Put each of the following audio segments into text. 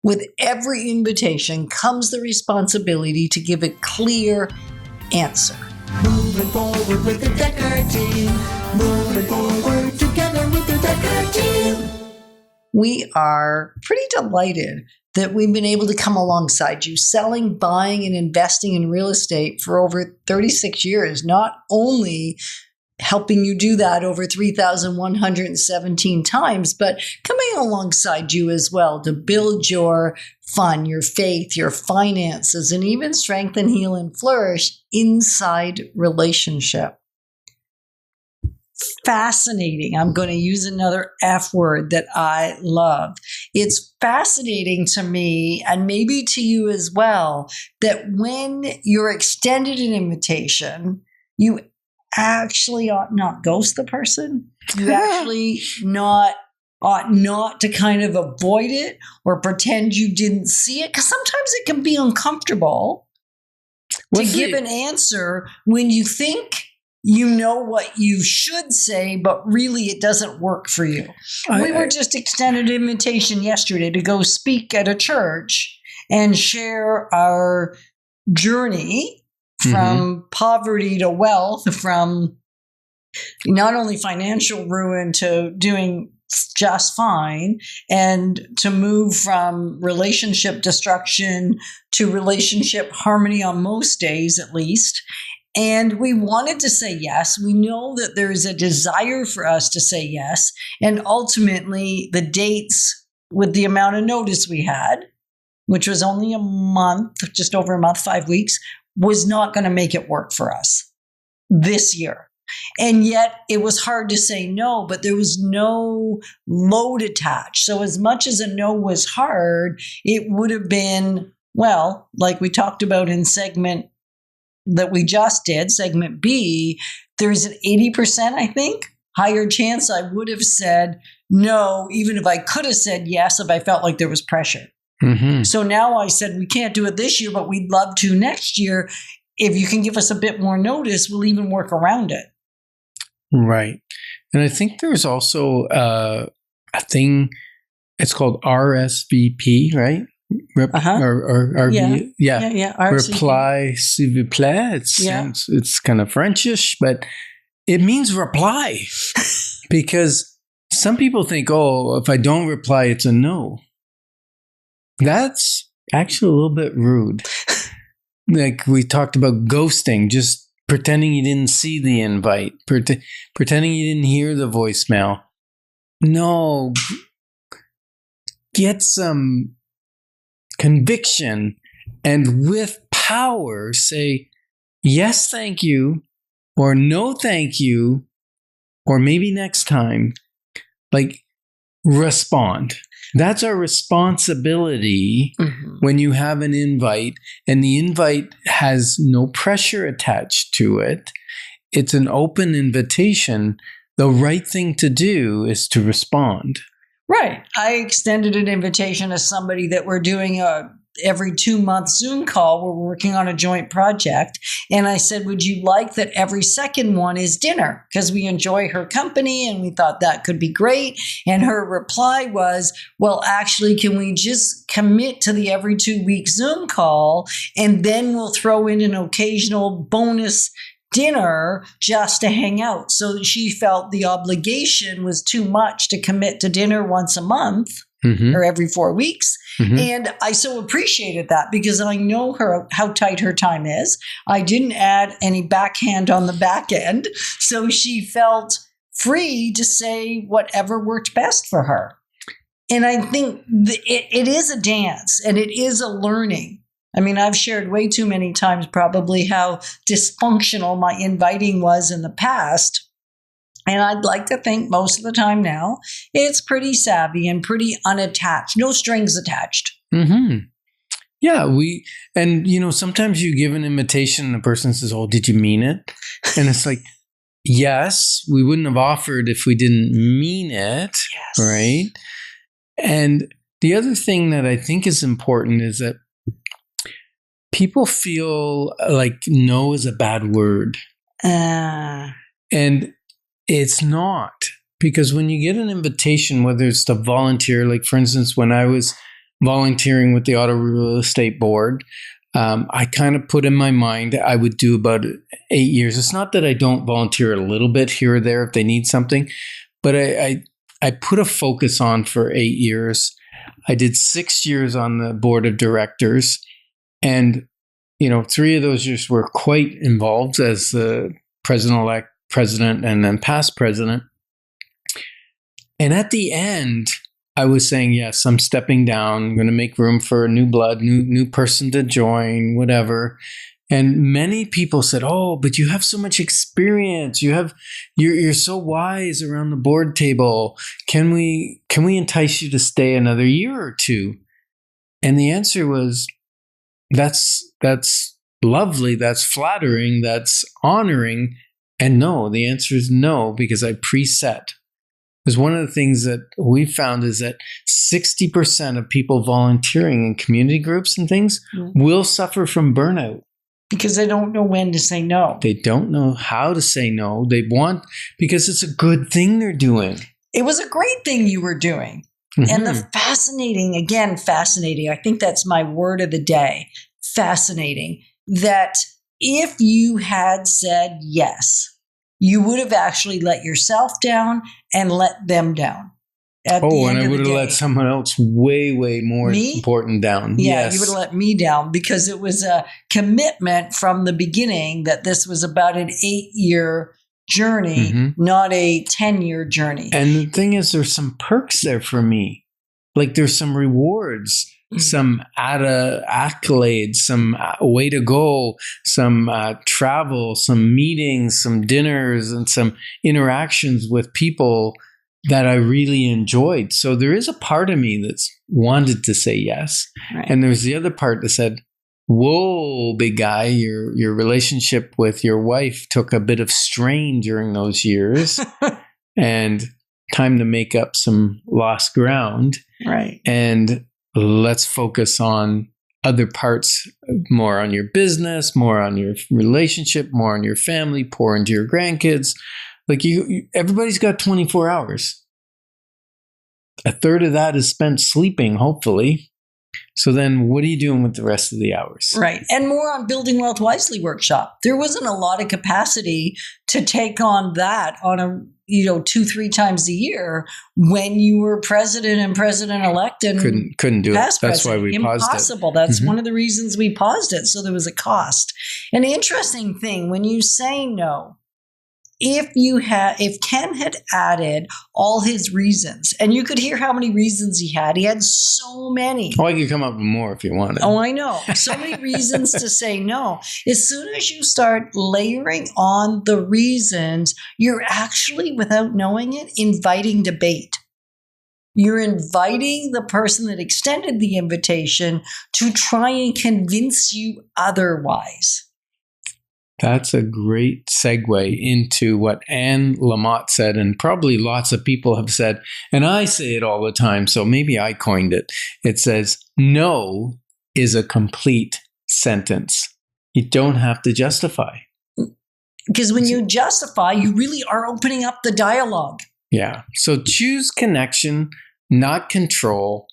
With every invitation comes the responsibility to give a clear answer. Moving forward with the Dekker team. Moving forward together with the Dekker team. We are pretty delighted that we've been able to come alongside you, selling, buying, and investing in real estate for over 36 years, not only helping you do that over 3,117 times, but coming alongside you as well to build your fun, your faith, your finances, and even strengthen, heal, and flourish inside relationship. Fascinating. I'm going to use another F word that I love. It's fascinating to me, and maybe to you as well, that when you're extended an invitation, you actually ought not ghost the person. You actually ought not to kind of avoid it or pretend you didn't see it, because sometimes it can be uncomfortable to give an answer when you think you know what you should say, but really it doesn't work for you. We were just extended an invitation yesterday to go speak at a church and share our journey from poverty to wealth, from not only financial ruin to doing just fine, and to move from relationship destruction to relationship harmony on most days, at least. And we wanted to say yes. We know that there is a desire for us to say yes. And ultimately, the dates with the amount of notice we had, which was only a month, just over a month, 5 weeks, was not going to make it work for us this year. And yet it was hard to say no, but there was no load attached. So as much as a no was hard, it would have been, well, like we talked about in segment that we just did, segment B, there's an 80%, I think, higher chance I would have said no, even if I could have said yes, if I felt like there was pressure. So now I said, we can't do it this year, but we'd love to next year. If you can give us a bit more notice, we'll even work around it. Right. And I think there's also a thing, it's called RSVP, right? RSVP. Reply, s'il vous plaît. It's kind of Frenchish, but it means reply. Because some people think, oh, if I don't reply, it's a no. That's actually a little bit rude. Like we talked about ghosting, just pretending you didn't see the invite, pretending you didn't hear the voicemail. No, get some conviction and with power say, yes, thank you, or no, thank you, or maybe next time. Like, respond. That's our responsibility when you have an invite and the invite has no pressure attached to it. It's an open invitation. The right thing to do is to respond. Right. I extended an invitation to somebody that we're doing a every 2-month Zoom call. We're working on a joint project. And I said, would you like that every second one is dinner? Because we enjoy her company and we thought that could be great. And her reply was, well, actually, can we just commit to the every 2-week Zoom call and then we'll throw in an occasional bonus dinner just to hang out? So she felt the obligation was too much to commit to dinner once a month or every 4 weeks. And I so appreciated that because I know her how tight her time is. I didn't add any backhand on the back end. So she felt free to say whatever worked best for her. And I think it is a dance and it is a learning. I mean, I've shared way too many times probably how dysfunctional my inviting was in the past. And I'd like to think most of the time now, it's pretty savvy and pretty unattached, no strings attached. Yeah, sometimes you give an invitation and the person says, oh, did you mean it? And it's like, yes, we wouldn't have offered if we didn't mean it, right? And the other thing that I think is important is that people feel like no is a bad word. And it's not, because when you get an invitation, whether it's to volunteer, like for instance, when I was volunteering with the Ottawa Real Estate Board, I kind of put in my mind I would do about 8 years. It's not that I don't volunteer a little bit here or there if they need something, but I put a focus on for 8 years. I did 6 years on the board of directors, and 3 of those years were quite involved as the president-elect, president, and then past president. And at the end, I was saying, yes, I'm stepping down. I'm going to make room for new blood, new person to join, whatever. And many people said, "Oh, but you have so much experience. You're so wise around the board table. Can we entice you to stay another year or two?" And the answer was, that's lovely, that's flattering, that's honoring. And no, the answer is no, because I preset. Because one of the things that we found is that 60% of people volunteering in community groups and things will suffer from burnout. Because they don't know when to say no. They don't know how to say no. Because it's a good thing they're doing. It was a great thing you were doing. Mm-hmm. And the fascinating, I think that's my word of the day, fascinating, that if you had said yes, you would have actually let yourself down and let them down. And I would have let someone else way, way more important down. Yeah, yes. You would have let me down because it was a commitment from the beginning that this was about an 8-year journey, not a 10-year journey. And the thing is, there's some perks there for me. Like there's some rewards, some accolades, some way to go, some travel, some meetings, some dinners, and some interactions with people that I really enjoyed. So there is a part of me that's wanted to say yes. Right. And there's the other part that said, whoa, big guy, your relationship with your wife took a bit of strain during those years and time to make up some lost ground. Right. And let's focus on other parts, more on your business, more on your relationship, more on your family, pour into your grandkids. Like everybody's got 24 hours. A third of that is spent sleeping, hopefully. So then what are you doing with the rest of the hours? Right. And more on Building Wealth Wisely workshop. There wasn't a lot of capacity to take on that on a 2-3 times a year when you were president and president-elect and couldn't do it. That's president. why we paused it. Impossible. That's one of the reasons we paused it. So there was a cost. An interesting thing, when you say no, if Ken had added all his reasons, and you could hear how many reasons he had so many. Oh, I could come up with more if you wanted. Oh, I know. So many reasons to say no. As soon as you start layering on the reasons, you're actually, without knowing it, inviting debate. You're inviting the person that extended the invitation to try and convince you otherwise. That's a great segue into what Anne Lamott said, and probably lots of people have said, and I say it all the time, so maybe I coined it. It says, no is a complete sentence. You don't have to justify. Because when you justify, you really are opening up the dialogue. Yeah. So choose connection, not control.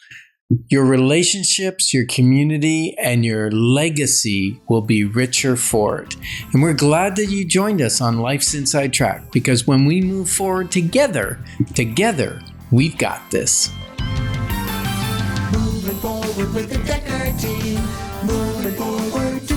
Your relationships, your community, and your legacy will be richer for it. And we're glad that you joined us on Life's Inside Track, because when we move forward together, we've got this. Moving forward with the Dekker team. Moving forward